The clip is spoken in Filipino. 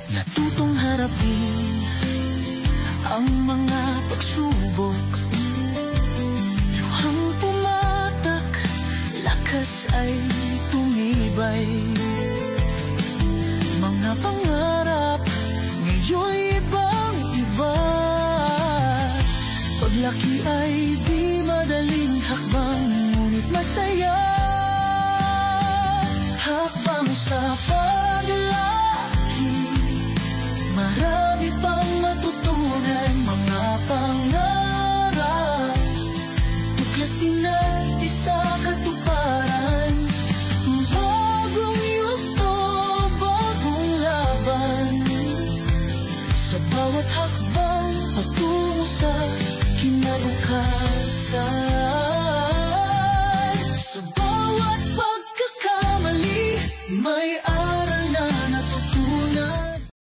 Natutong harapin ang mga pagsubok, luhang pumatak, lakas ay tumibay. Mga pangarap ngayon'y ibang-iba. Paglaki ay di madaling hakbang, ngunit masaya. Hakbang sa paglaki, marami pang matutunan. Mga pangarap, tuklasin natin sa katuparan. Bagong yugto, bagong laban, sa bawat hakbang patungo sa kinabukasan. Sa bawat pagkakamali, may